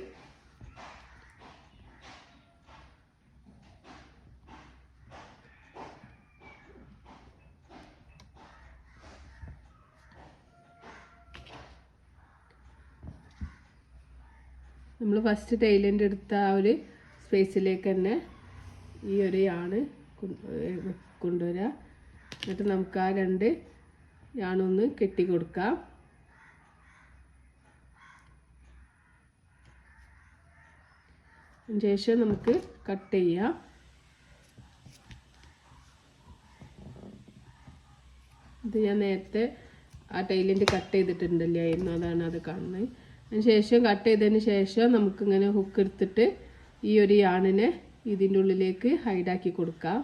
ഫസ്റ്റ് ടൈലിൻ്റെ എടുത്ത ആ ഒരു സ്പേസിലേക്ക് തന്നെ ഈ ഒരു യാണ് കൊണ്ടുവരിക. എന്നിട്ട് നമുക്ക് ആ രണ്ട് യാണൊന്ന് കെട്ടി കൊടുക്കാം. അതിന് ശേഷം നമുക്ക് കട്ട് ചെയ്യാം. ഇത് ഞാൻ നേരത്തെ ആ ടൈലിൻ്റെ കട്ട് ചെയ്തിട്ടുണ്ടല്ലായിരുന്നു, അതാണ് അത് കാണുന്നത്. അതിന് ശേഷം കട്ട് ചെയ്തതിന് ശേഷം നമുക്കിങ്ങനെ ഹുക്ക് എടുത്തിട്ട് ഈ ഒരു യാണിനെ ഇതിൻ്റെ ഉള്ളിലേക്ക് ഹൈഡാക്കി കൊടുക്കാം.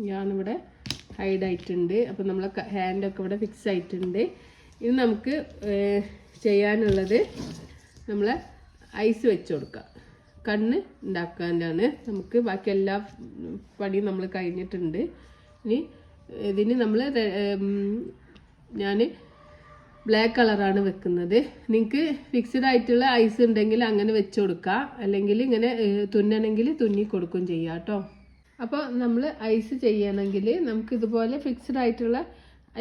യാണിവിടെ ഹൈഡായിട്ടുണ്ട്. അപ്പോൾ നമ്മളെ ഹാൻഡൊക്കെ ഇവിടെ ഫിക്സ് ആയിട്ടുണ്ട്. ഇനി നമുക്ക് ചെയ്യാനുള്ളത് നമ്മളെ ഐസ് വെച്ച് കൊടുക്കാം. കണ്ണ് ഉണ്ടാക്കാനാണ്. നമുക്ക് ബാക്കി എല്ലാ പണിയും നമ്മൾ കഴിഞ്ഞിട്ടുണ്ട്. ഇനി ഇതിന് നമ്മൾ ഞാൻ ബ്ലാക്ക് കളറാണ് വെക്കുന്നത്. നിങ്ങൾക്ക് ഫിക്സ്ഡ് ആയിട്ടുള്ള ഐസ് ഉണ്ടെങ്കിൽ അങ്ങനെ വെച്ച് കൊടുക്കുക, അല്ലെങ്കിൽ ഇങ്ങനെ തുന്നണമെങ്കിൽ തുന്നി കൊടുക്കും ചെയ്യാം കേട്ടോ. അപ്പോൾ നമ്മൾ ഐസ് ചെയ്യണമെങ്കിൽ നമുക്ക് ഇതുപോലെ ഫിക്സ്ഡ് ആയിട്ടുള്ള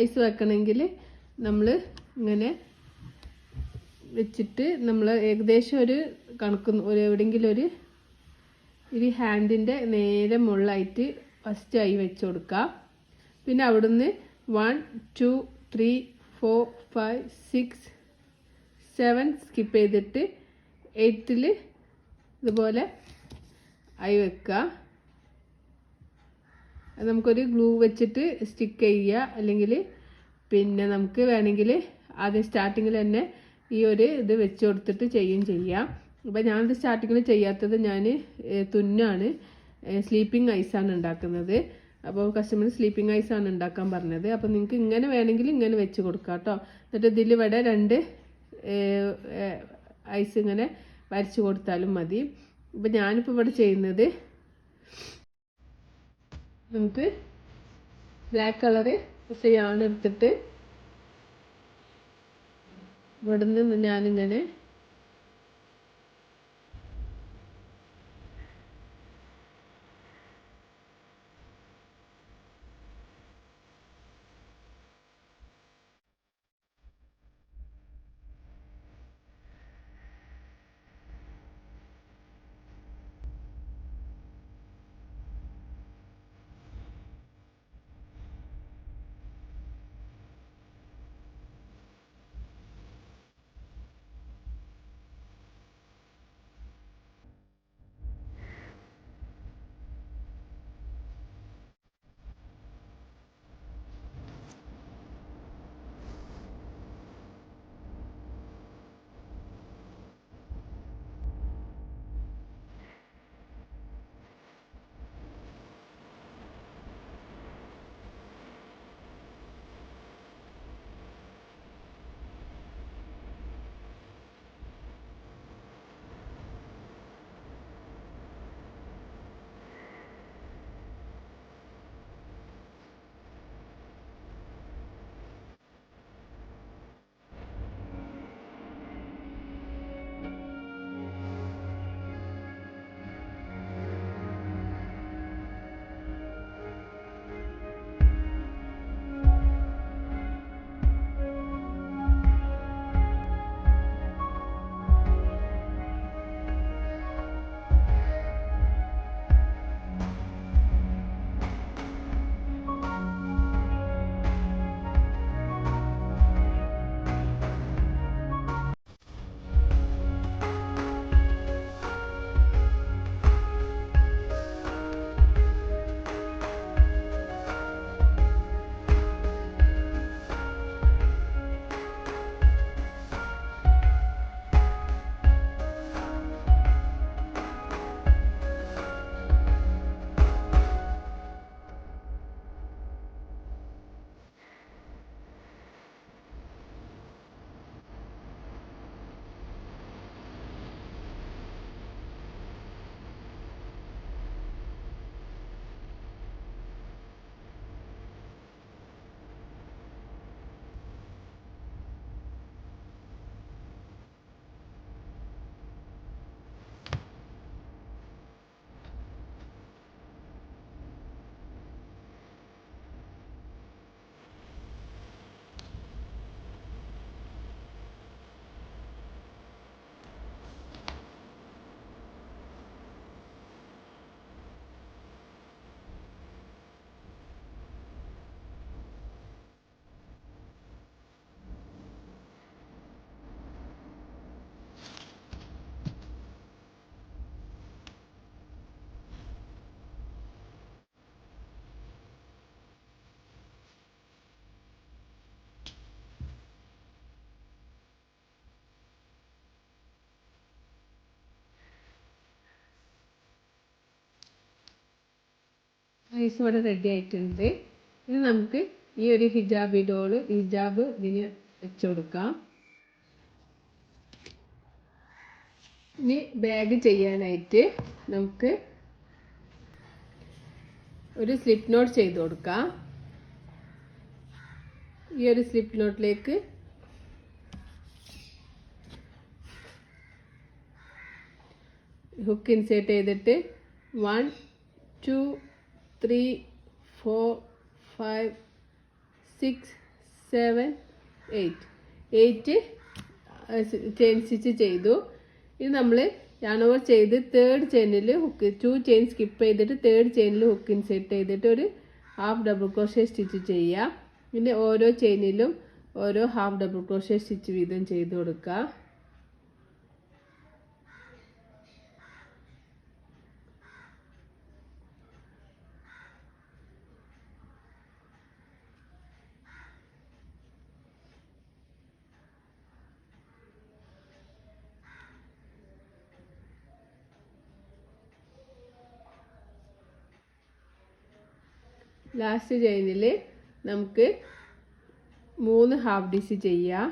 ഐസ് വെക്കണമെങ്കിൽ നമ്മൾ ഇങ്ങനെ വെച്ചിട്ട് നമ്മൾ ഏകദേശം ഒരു കണക്ക് എവിടെയെങ്കിലും ഒരു ഹാൻഡിൻ്റെ നേരെ മുകളിലായിട്ട് ഫസ്റ്റ് ഐ വെച്ച് കൊടുക്കാം. പിന്നെ അവിടുന്ന് 1 2 3 4 5 6 7 സ്കിപ്പ് ചെയ്തിട്ട് 8ൽ ഇതുപോലെ ഐ വെക്കുക. അത് നമുക്കൊരു ഗ്ലൂ വെച്ചിട്ട് സ്റ്റിക്ക് ചെയ്യുക, അല്ലെങ്കിൽ പിന്നെ നമുക്ക് വേണമെങ്കിൽ ആദ്യം സ്റ്റാർട്ടിങ്ങിൽ തന്നെ ഈ ഒരു ഇത് വെച്ച് കൊടുത്തിട്ട് ചെയ്യാം. അപ്പോൾ ഞാനത് സ്റ്റാർട്ടിങ്ങിൽ ചെയ്യാത്തത് ഞാൻ തുന്നാണ്, സ്ലീപ്പിംഗ് ഐസാണ് ഉണ്ടാക്കുന്നത്. അപ്പോൾ കസ്റ്റമർ സ്ലീപ്പിംഗ് ഐസാണ് ഉണ്ടാക്കാൻ പറഞ്ഞത്. അപ്പോൾ നിങ്ങൾക്ക് ഇങ്ങനെ വേണമെങ്കിൽ ഇങ്ങനെ വെച്ച് കൊടുക്കാം കേട്ടോ. എന്നിട്ട് ഇതിൽ ഇവിടെ 2 ഐസ് ഇങ്ങനെ വരച്ച് കൊടുത്താലും മതി. അപ്പോൾ ഞാനിപ്പോൾ ഇവിടെ ചെയ്യുന്നത് നമുക്ക് ബ്ലാക്ക് കളറ് യാണ് എടുത്തിട്ട് ഇവിടെ നിന്ന് ഞാനിങ്ങനെ റൈസ് ഇവിടെ റെഡി ആയിട്ടുണ്ട്. ഇനി നമുക്ക് ഈ ഒരു ഹിജാബ് ഇതിന് വെച്ച് കൊടുക്കാം. ഇനി ബാഗ് ചെയ്യാനായിട്ട് നമുക്ക് ഒരു സ്ലിപ്പ് നോട്ട് ചെയ്ത് കൊടുക്കാം. ഈ ഒരു സ്ലിപ്പ് നോട്ടിലേക്ക് ഹുക്ക് ഇൻസേർട്ട് ചെയ്തിട്ട് 1 2 3 4 5 6 7 8 ചെയിൻ സ്റ്റിച്ച് ചെയ്തു. ഇത് നമ്മൾ yarn over ചെയ്ത് തേർഡ് ചെയിനിൽ ഹുക്ക് 2 ചെയിൻ സ്കിപ്പ് ചെയ്തിട്ട് തേർഡ് ചെയിനിൽ ഹുക്ക് ഇൻസേർട്ട് ചെയ്തിട്ട് ഒരു ഹാഫ് ഡബിൾ ക്രോഷ്യ സ്റ്റിച്ച് ചെയ്യുക. പിന്നെ ഓരോ ചെയിനിലും ഓരോ ഹാഫ് ഡബിൾ ക്രോഷ്യ സ്റ്റിച്ച് വീതം ചെയ്ത് കൊടുക്കുക. ലാസ്റ്റ് ചെയിനിൽ നമുക്ക് 3 ഹാഫ് ഡിസ് ചെയ്യാം.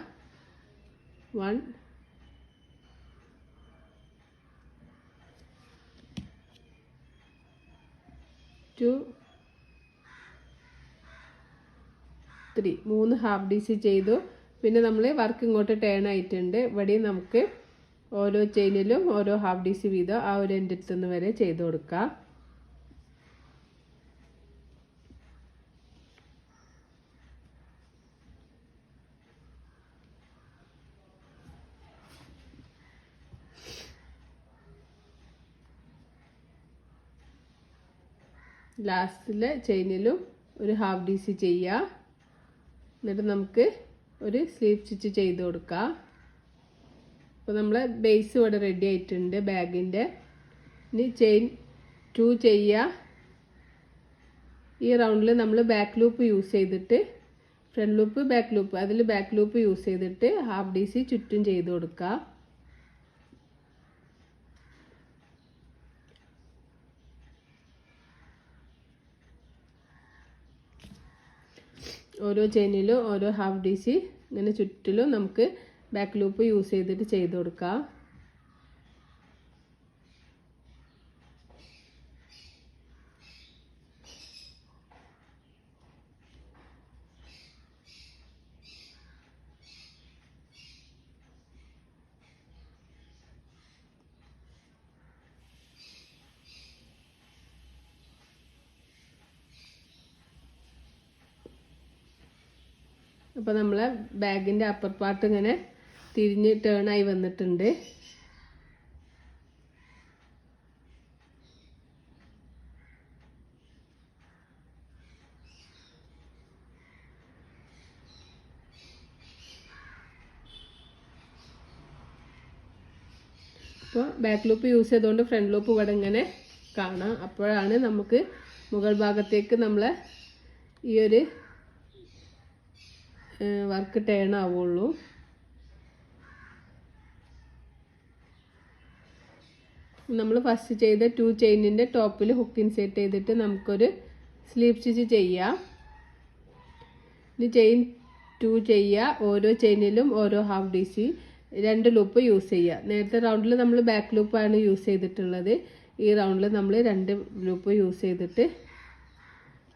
1 2 3 ഹാഫ് ഡി സി ചെയ്തു. പിന്നെ നമ്മൾ വർക്ക് ഇങ്ങോട്ട് ടേൺ ആയിട്ടുണ്ട്. ഇവിടെയും നമുക്ക് ഓരോ ചെയിനിലും ഓരോ ഹാഫ് ഡി സി വീതം ആ ഒരു എൻ്റെ അടുത്തുനിന്ന് വരെ ചെയ്ത് കൊടുക്കാം. ലാസ്റ്റിലെ ചെയിനിലും ഒരു ഹാഫ് ഡി സി ചെയ്യുക. എന്നിട്ട് നമുക്ക് ഒരു സ്ലീവ് സ്റ്റിച്ച് ചെയ്ത് കൊടുക്കാം. അപ്പോൾ നമ്മളെ ബേസ് ഇവിടെ റെഡി ആയിട്ടുണ്ട് ബാഗിൻ്റെ. ഇനി ചെയിൻ 2 ചെയ്യുക. ഈ റൗണ്ടിൽ നമ്മൾ ബാക്ക് ലൂപ്പ് യൂസ് ചെയ്തിട്ട് ഫ്രണ്ട് ലൂപ്പ് ബാക്ക് ലൂപ്പ് അതിൽ ബാക്ക് ലൂപ്പ് യൂസ് ചെയ്തിട്ട് ഹാഫ് ഡി സി ചുറ്റും ചെയ്ത് കൊടുക്കുക. ഓരോ ചെയിനിലും ഓരോ ഹാഫ് ഡി സി ഇങ്ങനെ ചുറ്റിലും നമുക്ക് ബാക്ക് ലൂപ്പ് യൂസ് ചെയ്തിട്ട് ചെയ്ത് കൊടുക്കാം. അപ്പോൾ നമ്മളെ ബാഗിൻ്റെ അപ്പർ പാർട്ട് ഇങ്ങനെ തിരിഞ്ഞ് ടേണായി വന്നിട്ടുണ്ട്. അപ്പോൾ ബാക്ക് ലൂപ്പ് യൂസ് ചെയ്തുകൊണ്ട് ഫ്രണ്ട് ലൂപ്പ് ഇവിടെ ഇങ്ങനെ കാണാം. അപ്പോഴാണ് നമുക്ക് മുകൾ ഭാഗത്തേക്ക് നമ്മൾ ഈ ഒരു വർക്ക് ടേൺ ആവുള്ളൂ. നമ്മൾ ഫസ്റ്റ് ചെയ്ത 2 ചെയിനിൻ്റെ ടോപ്പിൽ ഹുക്ക് ഇൻസേർട്ട് ചെയ്തിട്ട് നമുക്കൊരു സ്ലീവ് സ്റ്റിച്ച് ചെയ്യാം. ഇനി ചെയിൻ 2 ചെയ്യുക. ഓരോ ചെയിനിലും ഓരോ half D C 2 loop use ചെയ്യുക. നേരത്തെ റൗണ്ടിൽ നമ്മൾ ബാക്ക് ലൂപ്പാണ് യൂസ് ചെയ്തിട്ടുള്ളത്. ഈ റൗണ്ടിൽ നമ്മൾ 2 ലൂപ്പ് യൂസ് ചെയ്തിട്ട്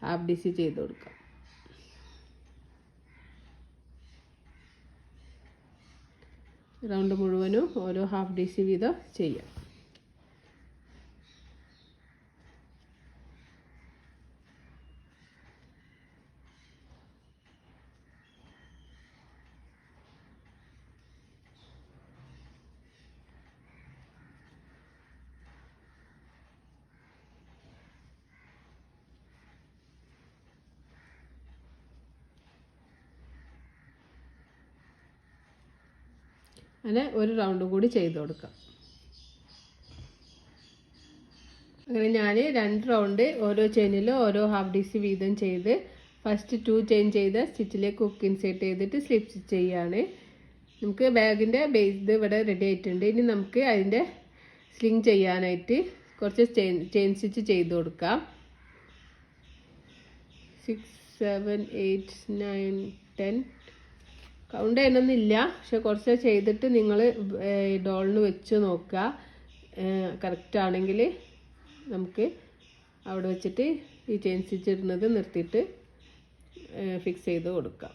ഹാഫ് ഡി സി ചെയ്ത് കൊടുക്കാം. റൗണ്ട് മുഴുവനും ഓരോ ഹാഫ് ഡി സി വീതം ചെയ്യാം. അങ്ങനെ ഒരു റൗണ്ട് കൂടി ചെയ്ത് കൊടുക്കാം. അങ്ങനെ ഞാൻ 2 റൗണ്ട് ഓരോ ചെയിനിലും ഓരോ ഹാഫ് ഡി സി വീതം ചെയ്ത് ഫസ്റ്റ് 2 ചെയിൻ ചെയ്ത് സ്റ്റിച്ചിലേക്ക് ഹുക്ക് ഇൻസേർട്ട് ചെയ്തിട്ട് സ്ലിപ്പ് സ്റ്റിച്ച് ചെയ്യുകയാണ്. നമുക്ക് ബാഗിൻ്റെ ബേസ് ഇവിടെ റെഡി ആയിട്ടുണ്ട്. ഇനി നമുക്ക് അതിൻ്റെ സ്ലിങ് ചെയ്യാനായിട്ട് കുറച്ച് ചെയിൻ സ്റ്റിച്ച് ചെയ്ത് കൊടുക്കാം. 6 7 8 9 10 കൗണ്ട് ചെയ്യണമെന്നില്ല. പക്ഷെ കുറച്ച് ചെയ്തിട്ട് നിങ്ങൾ ഡോളിന് വെച്ച് നോക്കുക. കറക്റ്റ് ആണെങ്കിൽ നമുക്ക് അവിടെ വെച്ചിട്ട് ഈ ചെയിൻ സ്റ്റിച്ച് ഇടുന്നത് നിർത്തിയിട്ട് ഫിക്സ് ചെയ്ത് കൊടുക്കാം.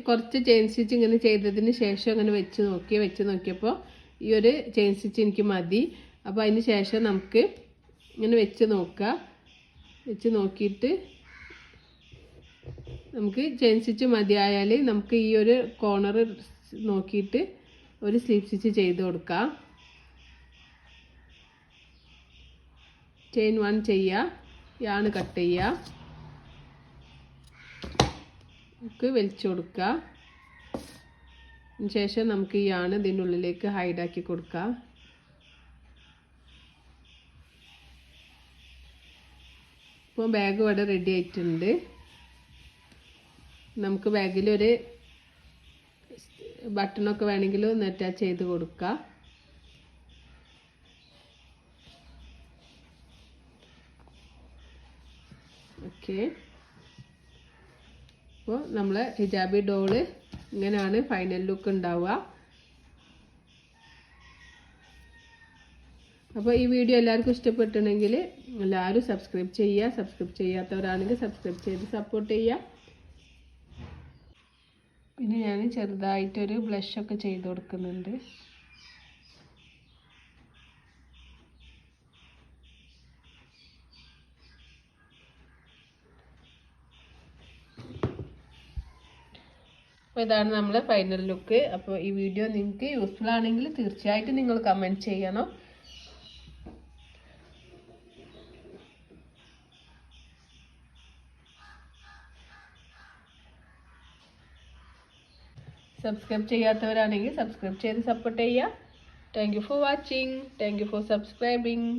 കുറച്ച് ചെയിൻ സ്റ്റിച്ച് ഇങ്ങനെ ചെയ്തതിന് ശേഷം അങ്ങനെ വെച്ച് നോക്കിയപ്പോൾ ഈ ഒരു ചെയിൻ സ്റ്റിച്ച് എനിക്ക് മതി. അപ്പോൾ അതിന് ശേഷം നമുക്ക് ഇങ്ങനെ വെച്ച് നോക്കിയിട്ട് നമുക്ക് ചെയിൻ സ്റ്റിച്ച് മതിയായാൽ നമുക്ക് ഈ ഒരു കോർണർ നോക്കിയിട്ട് ഒരു സ്ലീവ് സ്റ്റിച്ച് ചെയ്ത് കൊടുക്കാം. ചെയിൻ 1 ചെയ്യുക, യാണ് കട്ട് ചെയ്യുക, നമുക്ക് വലിച്ചു കൊടുക്കുക. ശേഷം നമുക്ക് ഈ യാണ് ഇതിൻ്റെ ഉള്ളിലേക്ക് ഹൈഡാക്കി കൊടുക്കാം. ഇപ്പോൾ ബാഗ് ഇവിടെ റെഡി ആയിട്ടുണ്ട്. നമുക്ക് ബാഗിലൊരു ബട്ടണൊക്കെ വേണമെങ്കിൽ ഒന്ന് അറ്റാച്ച് ചെയ്ത് കൊടുക്കാം. ഓക്കെ, അപ്പോൾ നമ്മളെ ഹിജാബി ഡോള് ഇങ്ങനെയാണ് ഫൈനൽ ലുക്ക് ഉണ്ടാവുക. അപ്പോൾ ഈ വീഡിയോ എല്ലാവർക്കും ഇഷ്ടപ്പെട്ടിട്ടുണ്ടെങ്കിൽ എല്ലാവരും സബ്സ്ക്രൈബ് ചെയ്യുക. സബ്സ്ക്രൈബ് ചെയ്യാത്തവരാണെങ്കിൽ സബ്സ്ക്രൈബ് ചെയ്ത് സപ്പോർട്ട് ചെയ്യുക. പിന്നെ ഞാൻ ചെറുതായിട്ടൊരു ബ്ലഷൊക്കെ ചെയ്ത് കൊടുക്കുന്നുണ്ട്. അപ്പോൾ ഇതാണ് നമ്മുടെ ഫൈനൽ ലുക്ക്. അപ്പോൾ ഈ വീഡിയോ നിങ്ങൾക്ക് യൂസ്ഫുൾ ആണെങ്കിൽ തീർച്ചയായിട്ടും നിങ്ങൾ കമൻറ്റ് ചെയ്യണം. സബ്സ്ക്രൈബ് ചെയ്യാത്തവരാണെങ്കിൽ സബ്സ്ക്രൈബ് ചെയ്ത് സപ്പോർട്ട് ചെയ്യുക. Thank you for watching. Thank you for subscribing.